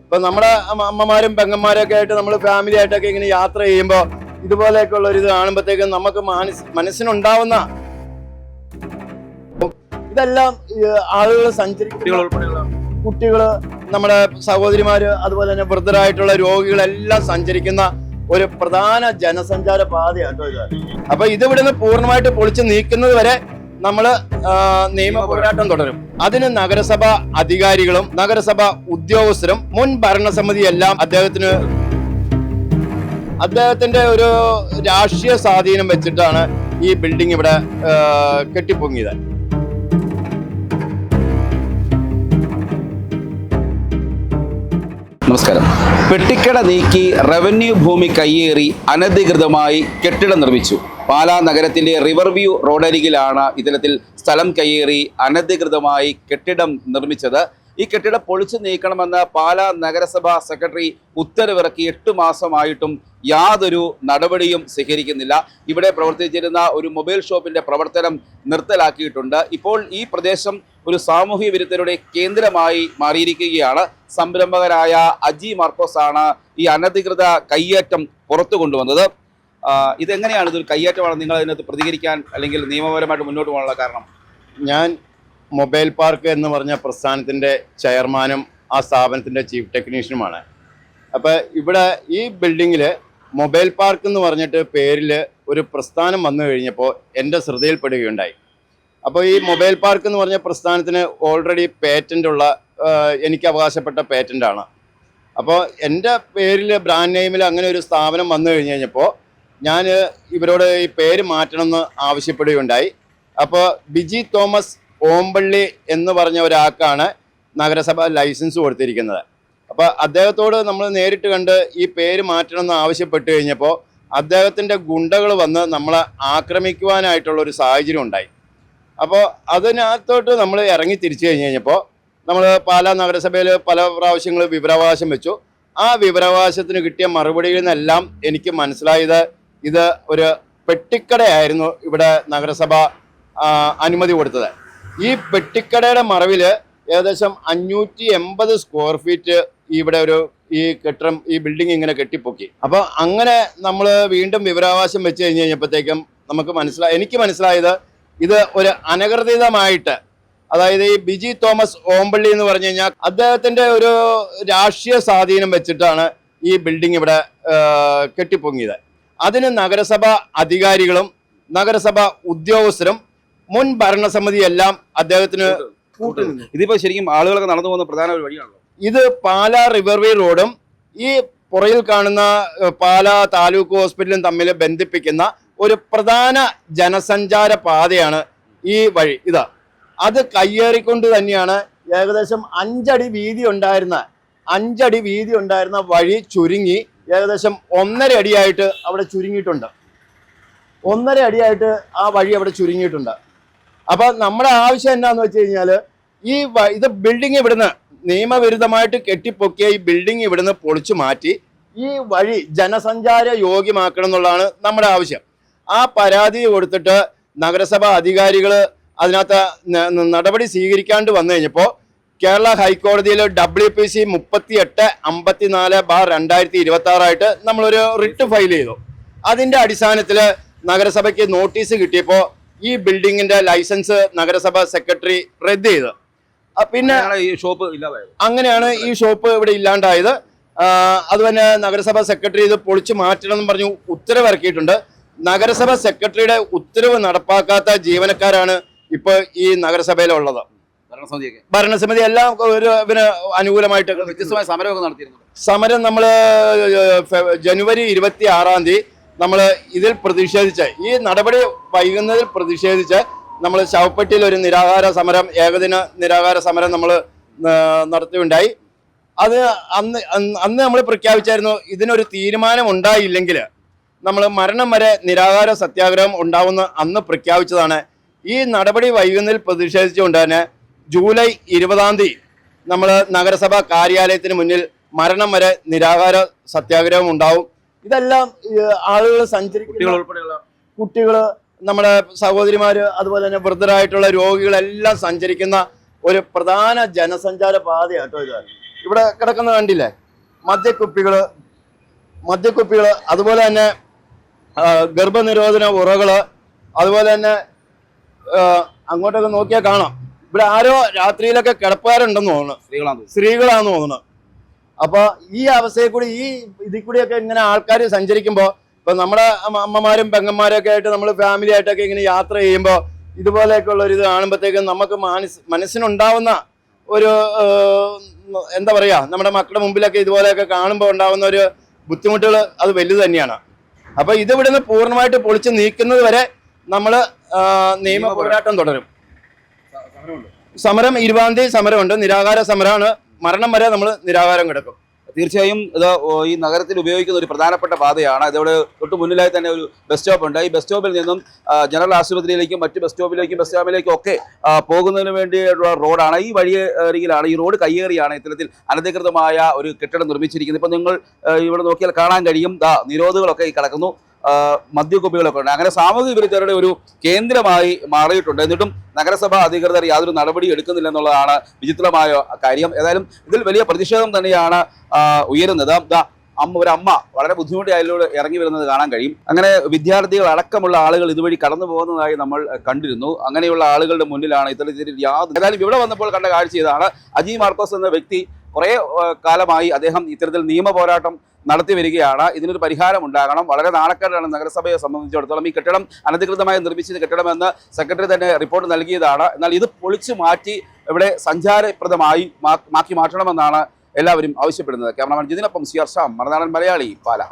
ഇപ്പൊ നമ്മുടെ അമ്മമാരും പെങ്ങന്മാരൊക്കെ ആയിട്ട് നമ്മൾ ഫാമിലി ആയിട്ടൊക്കെ ഇങ്ങനെ യാത്ര ചെയ്യുമ്പോൾ ഇതുപോലെയൊക്കെ ഉള്ള ഒരു ഇത് കാണുമ്പോഴത്തേക്കും നമുക്ക് മനസ്സിനുണ്ടാവുന്ന ഇതെല്ലാം ആളുകൾ സഞ്ചരിക്കുന്ന കുട്ടികള്, നമ്മുടെ സഹോദരിമാര്, അതുപോലെ തന്നെ വൃദ്ധരായിട്ടുള്ള രോഗികളെല്ലാം സഞ്ചരിക്കുന്ന ഒരു പ്രധാന ജനസഞ്ചാര പാതയാട്ടോ ഇത്. അപ്പൊ ഇതിവിടുന്ന് പൂർണ്ണമായിട്ട് പൊളിച്ചു നീക്കുന്നത് വരെ നമ്മള് നിയമ പോരാട്ടം തുടരും. അതിന് നഗരസഭ അധികാരികളും നഗരസഭ ഉദ്യോഗസ്ഥരും മുൻ ഭരണസമിതി എല്ലാം അദ്ദേഹത്തിന്റെ ഒരു രാഷ്ട്രീയ സ്വാധീനം വെച്ചിട്ടാണ് ഈ ബിൽഡിംഗ് ഇവിടെ കെട്ടിപ്പൊങ്ങിയത്. നമസ്കാരം. പെട്ടിക്കട നീക്കി റവന്യൂ ഭൂമി കയ്യേറി അനധികൃതമായി കെട്ടിടം നിർമ്മിച്ചു. പാലാ നഗരത്തിലെ റിവർ വ്യൂ റോഡരികിലാണ് ഇത്തരത്തിൽ സ്ഥലം കയ്യേറി അനധികൃതമായി കെട്ടിടം നിർമ്മിച്ചത്. ഈ കെട്ടിടം പൊളിച്ചു നീക്കണമെന്ന് പാലാ നഗരസഭാ സെക്രട്ടറി ഉത്തരവിറക്കി 8 മാസമായിട്ടും യാതൊരു നടപടിയും സ്വീകരിക്കുന്നില്ല. ഇവിടെ പ്രവർത്തിച്ചിരുന്ന ഒരു മൊബൈൽ ഷോപ്പിന്റെ പ്രവർത്തനം നിർത്തലാക്കിയിട്ടുണ്ട്. ഇപ്പോൾ ഈ പ്രദേശം ഒരു സാമൂഹ്യ വിരുദ്ധരുടെ കേന്ദ്രമായി മാറിയിരിക്കുകയാണ്. സംരംഭകരായ അജി മാർക്കോസ് ആണ് ഈ അനധികൃത കയ്യേറ്റം പുറത്തു കൊണ്ടുവന്നത്. ഇതെങ്ങനെയാണ് ഇതൊരു കയ്യേറ്റമാണ് നിങ്ങൾ അതിനകത്ത് പ്രതികരിക്കാൻ അല്ലെങ്കിൽ നിയമപരമായിട്ട് മുന്നോട്ട് പോകാനുള്ള കാരണം? ഞാൻ മൊബൈൽ പാർക്ക് എന്ന് പറഞ്ഞ പ്രസ്ഥാനത്തിൻ്റെ ചെയർമാനും ആ സ്ഥാപനത്തിൻ്റെ ചീഫ് ടെക്നീഷ്യനുമാണ്. അപ്പോൾ ഇവിടെ ഈ ബിൽഡിങ്ങിൽ മൊബൈൽ പാർക്ക് എന്ന് പറഞ്ഞിട്ട് പേരിൽ ഒരു പ്രസ്ഥാനം വന്നു കഴിഞ്ഞപ്പോൾ എൻ്റെ ശ്രദ്ധയിൽപ്പെടുകയുണ്ടായി. അപ്പോൾ ഈ മൊബൈൽ പാർക്ക് എന്ന് പറഞ്ഞ പ്രസ്ഥാനത്തിന് ഓൾറെഡി പേറ്റൻ്റുള്ള എനിക്ക് അവകാശപ്പെട്ട പേറ്റൻ്റാണ്. അപ്പോൾ എൻ്റെ പേരിൽ ബ്രാൻഡ് നെയിമിൽ അങ്ങനെ ഒരു സ്ഥാപനം വന്നു കഴിഞ്ഞപ്പോൾ ഞാൻ ഇവരോട് ഈ പേര് മാറ്റണമെന്ന് ആവശ്യപ്പെടുകയുണ്ടായി. അപ്പോൾ ബിജി തോമസ് ഓമ്പള്ളി എന്ന് പറഞ്ഞ ഒരാൾക്കാണ് നഗരസഭ ലൈസൻസ് കൊടുത്തിരിക്കുന്നത്. അപ്പോൾ അദ്ദേഹത്തോട് നമ്മൾ നേരിട്ട് കണ്ട് ഈ പേര് മാറ്റണമെന്ന് ആവശ്യപ്പെട്ട് കഴിഞ്ഞപ്പോൾ അദ്ദേഹത്തിൻ്റെ ഗുണ്ടകൾ വന്ന് നമ്മളെ ആക്രമിക്കുവാനായിട്ടുള്ള ഒരു സാഹചര്യം ഉണ്ടായി. അപ്പോൾ അതിനകത്തോട്ട് നമ്മൾ ഇറങ്ങി തിരിച്ചു കഴിഞ്ഞപ്പോൾ നമ്മൾ പാലാ നഗരസഭയിൽ പല പ്രാവശ്യങ്ങൾ വിവരാവകാശം വെച്ചു. ആ വിവരാവകാശത്തിന് കിട്ടിയ മറുപടിയിൽ നിന്നെല്ലാം എനിക്ക് മനസ്സിലായത് ഇത് ഒരു പെട്ടിക്കടയായിരുന്നു ഇവിടെ നഗരസഭ അനുമതി കൊടുത്തത്. ഈ പെട്ടിക്കടയുടെ മറവിൽ ഏകദേശം 580 സ്ക്വയർ ഫീറ്റ് ഇവിടെ ഈ കെട്ടിടം, ഈ ബിൽഡിംഗ് ഇങ്ങനെ കെട്ടിപ്പൊക്കി. അപ്പോൾ അങ്ങനെ നമ്മൾ വീണ്ടും വിവരാവകാശം വെച്ച് കഴിഞ്ഞപ്പോഴത്തേക്കും എനിക്ക് മനസ്സിലായത് ഇത് ഒരു അനധികൃതമായിട്ട്, അതായത് ഈ ബിജി തോമസ് ഓമ്പള്ളി എന്ന് പറഞ്ഞു കഴിഞ്ഞാൽ അദ്ദേഹത്തിൻ്റെ ഒരു രാഷ്ട്രീയ സ്വാധീനം വെച്ചിട്ടാണ് ഈ ബിൽഡിംഗ് ഇവിടെ കെട്ടിപ്പൊങ്ങിയത്. അതിന് നഗരസഭ അധികാരികളും നഗരസഭ ഉദ്യോഗസ്ഥരും മുൻ ഭരണസമിതി എല്ലാം അദ്ദേഹത്തിന് കൂട്ടുനിന്നു. ഇതിപ്പോ ശരിക്കും ആളുകളൊക്കെ നടന്നു പോകുന്ന പ്രധാന ഒരു വഴിയാണല്ലോ ഇത്. പാലാ റിവർ വേ റോഡും ഈ പുറയിൽ കാണുന്ന പാലാ താലൂക്ക് ഹോസ്പിറ്റലും തമ്മിൽ ബന്ധിപ്പിക്കുന്ന ഒരു പ്രധാന ജനസഞ്ചാര പാതയാണ് ഈ വഴി. അത് കയ്യേറിക്കൊണ്ട് തന്നെയാണ് ഏകദേശം 5 അടി വീതി ഉണ്ടായിരുന്ന വഴി ചുരുങ്ങി ഏകദേശം 1.5 അടിയായിട്ട് അവിടെ ചുരുങ്ങിയിട്ടുണ്ട്. 1.5 അടിയായിട്ട് ആ വഴി അവിടെ ചുരുങ്ങിയിട്ടുണ്ട്. അപ്പോൾ നമ്മുടെ ആവശ്യം എന്താണെന്ന് വെച്ച് കഴിഞ്ഞാൽ ഇത് ബിൽഡിംഗ് ഇവിടുന്ന് നിയമവിരുദ്ധമായിട്ട് കെട്ടിപ്പൊക്കിയ ഈ ബിൽഡിംഗ് ഇവിടുന്ന് പൊളിച്ചു മാറ്റി ഈ വഴി ജനസഞ്ചാര യോഗ്യമാക്കണം എന്നുള്ളതാണ് നമ്മുടെ ആവശ്യം. ആ പരാതി കൊടുത്തിട്ട് നഗരസഭ അധികാരികൾ അതിനകത്ത് നടപടി സ്വീകരിക്കാണ്ട് വന്നു കഴിഞ്ഞപ്പോൾ കേരള ഹൈക്കോടതിയിൽ WPC 3854/2026 ആയിട്ട് നമ്മളൊരു റിട്ട് ഫയൽ ചെയ്തു. അതിൻ്റെ അടിസ്ഥാനത്തിൽ നഗരസഭയ്ക്ക് നോട്ടീസ് കിട്ടിയപ്പോൾ ഈ ബിൽഡിങ്ങിൻ്റെ ലൈസൻസ് നഗരസഭ സെക്രട്ടറി റദ്ദ് ചെയ്ത്. പിന്നെ ഈ ഷോപ്പ് ഇല്ലാതായത്. അങ്ങനെയാണ് ഈ ഷോപ്പ് ഇവിടെ ഇല്ലാണ്ടായത്. അതുപോലെ നഗരസഭ സെക്രട്ടറി ഇത് പൊളിച്ചു മാറ്റണമെന്ന് പറഞ്ഞു ഉത്തരവിറക്കിയിട്ടുണ്ട്. നഗരസഭ സെക്രട്ടറിയുടെ ഉത്തരവ് നടപ്പാക്കാത്ത ജീവനക്കാരാണ് ഇപ്പോൾ ഈ നഗരസഭയിലുള്ളത്. ഭരണസമിതി എല്ലാം ഇതിന് അനുകൂലമായിട്ട് വ്യത്യസ്തമായ സമരമൊക്കെ നടത്തിയിരുന്നു. സമരം നമ്മൾ ജനുവരി 26 നമ്മൾ ഇതിൽ പ്രതിഷേധിച്ച്, ഈ നടപടി വൈകുന്നതിൽ പ്രതിഷേധിച്ച് നമ്മൾ ശവപ്പെട്ടിയിൽ ഒരു നിരാഹാര സമരം, ഏകദിന നിരാഹാര സമരം നമ്മൾ നടത്തുകയുണ്ടായി. അത് അന്ന് നമ്മൾ പ്രഖ്യാപിച്ചായിരുന്നു ഇതിനൊരു തീരുമാനം ഉണ്ടായില്ലെങ്കിൽ നമ്മൾ മരണം വരെ നിരാഹാര സത്യാഗ്രഹം ഉണ്ടാവുമെന്ന് അന്ന് പ്രഖ്യാപിച്ചതാണ്. ഈ നടപടി വൈകുന്നതിൽ പ്രതിഷേധിച്ചുകൊണ്ട് തന്നെ ജൂലൈ 20 നമ്മൾ നഗരസഭാ കാര്യാലയത്തിന് മുന്നിൽ മരണം വരെ നിരാഹാര സത്യാഗ്രഹം ഉണ്ടാവും. ഇതെല്ലാം ആളുകൾ സഞ്ചരിക്കുന്ന കുട്ടികൾ, നമ്മുടെ സഹോദരിമാർ അതുപോലെ തന്നെ വൃദ്ധരായിട്ടുള്ള രോഗികളെല്ലാം സഞ്ചരിക്കുന്ന ഒരു പ്രധാന ജനസഞ്ചാര പാതയാട്ടോ ഇത്. ഇവിടെ കിടക്കുന്ന കണ്ടില്ലേ മദ്യക്കുപ്പികൾ അതുപോലെ തന്നെ ഗർഭനിരോധന ഉറകള്, അതുപോലെ തന്നെ അങ്ങോട്ടൊക്കെ നോക്കിയാൽ കാണാം ഇവിടെ ആരോ രാത്രിയിലൊക്കെ കിടപ്പുകാരുണ്ടെന്ന് തോന്നുന്നു, സ്ത്രീകളാന്ന് തോന്നുന്നു. അപ്പൊ ഈ അവസ്ഥയിൽ കൂടി ഈ ഇതിൽ കൂടിയൊക്കെ ഇങ്ങനെ ആൾക്കാർ സഞ്ചരിക്കുമ്പോൾ ഇപ്പൊ നമ്മുടെ അമ്മമാരും പെങ്ങന്മാരൊക്കെ ആയിട്ട് നമ്മൾ ഫാമിലി ആയിട്ടൊക്കെ ഇങ്ങനെ യാത്ര ചെയ്യുമ്പോൾ ഇതുപോലെയൊക്കെ ഉള്ള ഒരു ഇത് കാണുമ്പോഴത്തേക്കും നമുക്ക് മനസ്സിനുണ്ടാവുന്ന ഒരു എന്താ പറയാ, നമ്മുടെ മക്കളുടെ മുമ്പിലൊക്കെ ഇതുപോലെയൊക്കെ കാണുമ്പോൾ ഉണ്ടാവുന്ന ഒരു ബുദ്ധിമുട്ടുകൾ അത് വലുത് തന്നെയാണ്. അപ്പൊ ഇത് ഇവിടുന്ന് പൂർണ്ണമായിട്ട് പൊളിച്ച് നീക്കുന്നത് വരെ നമ്മൾ നിയമ പോരാട്ടം തുടരും. സമരം 20-ാം തീയതി സമരമുണ്ട്, നിരാഹാര സമരമാണ്. മരണം വരെ നമ്മൾ നിരാഹാരം കിടക്കും. തീർച്ചയായും ഇത് ഈ നഗരത്തിൽ ഉപയോഗിക്കുന്ന ഒരു പ്രധാനപ്പെട്ട പാതയാണ്. ഇതോടെ തൊട്ട് മുന്നിലായി തന്നെ ഒരു ബസ് സ്റ്റോപ്പ് ഉണ്ട്. ഈ ബസ് സ്റ്റോപ്പിൽ നിന്നും ജനറൽ ആശുപത്രിയിലേക്കും മറ്റ് ബസ് സ്റ്റോപ്പിലേക്കും ബസ് സ്റ്റാൻഡിലേക്കും ഒക്കെ പോകുന്നതിന് വേണ്ടിയുള്ള റോഡാണ്. ഈ വഴി അരികിലാണ്, ഈ റോഡ് കയ്യേറിയാണ് ഇത്തരത്തിൽ അനധികൃതമായ ഒരു കെട്ടിടം നിർമ്മിച്ചിരിക്കുന്നത്. ഇപ്പം നിങ്ങൾ ഇവിടെ നോക്കിയാൽ കാണാൻ കഴിയും, നിരോധകളൊക്കെ ഈ കിടക്കുന്നു, മദ്യക്കുപ്പികളൊക്കെ ഉണ്ട്. അങ്ങനെ സാമൂഹിക വിരുദ്ധരുടെ ഒരു കേന്ദ്രമായി മാറിയിട്ടുണ്ട്. എന്നിട്ടും നഗരസഭാ അധികൃതർ യാതൊരു നടപടി എടുക്കുന്നില്ലെന്നുള്ളതാണ് വിചിത്രമായ കാര്യം. ഏതായാലും ഇതിൽ വലിയ പ്രതിഷേധം തന്നെയാണ് ഉയരുന്നത്. ഒരമ്മ വളരെ ബുദ്ധിമുട്ടി അതിലൂടെ ഇറങ്ങി വരുന്നത് കാണാൻ കഴിയും. അങ്ങനെ വിദ്യാർത്ഥികൾ അടക്കമുള്ള ആളുകൾ ഇതുവഴി കടന്നു പോകുന്നതായി നമ്മൾ കണ്ടിരുന്നു. അങ്ങനെയുള്ള ആളുകളുടെ മുന്നിലാണ് ഇത്തരത്തിൽ ഏതായാലും ഇവിടെ വന്നപ്പോൾ കണ്ട കാഴ്ച ഇതാണ്. അജി മാർക്കോസ് എന്ന വ്യക്തി കുറേ കാലമായി അദ്ദേഹം ഇത്തരത്തിൽ നിയമ പോരാട്ടം നടത്തി വരികയാണ്. ഇതിനൊരു പരിഹാരം ഉണ്ടാകണം. വളരെ നാണക്കേടാണ് നഗരസഭയെ സംബന്ധിച്ചിടത്തോളം. ഈ കെട്ടിടം അനധികൃതമായി നിർമ്മിച്ച കെട്ടിടമെന്ന് സെക്രട്ടറി തന്നെ റിപ്പോർട്ട് നൽകിയതാണ്. എന്നാൽ ഇത് പൊളിച്ചു മാറ്റി ഇവിടെ സഞ്ചാരപ്രദമായി മാറ്റി മാറ്റണമെന്നാണ് എല്ലാവരും ആവശ്യപ്പെടുന്നത്. Cameraman ജിതിനൊപ്പം CR Shyam, Marunadan Malayali, Pala.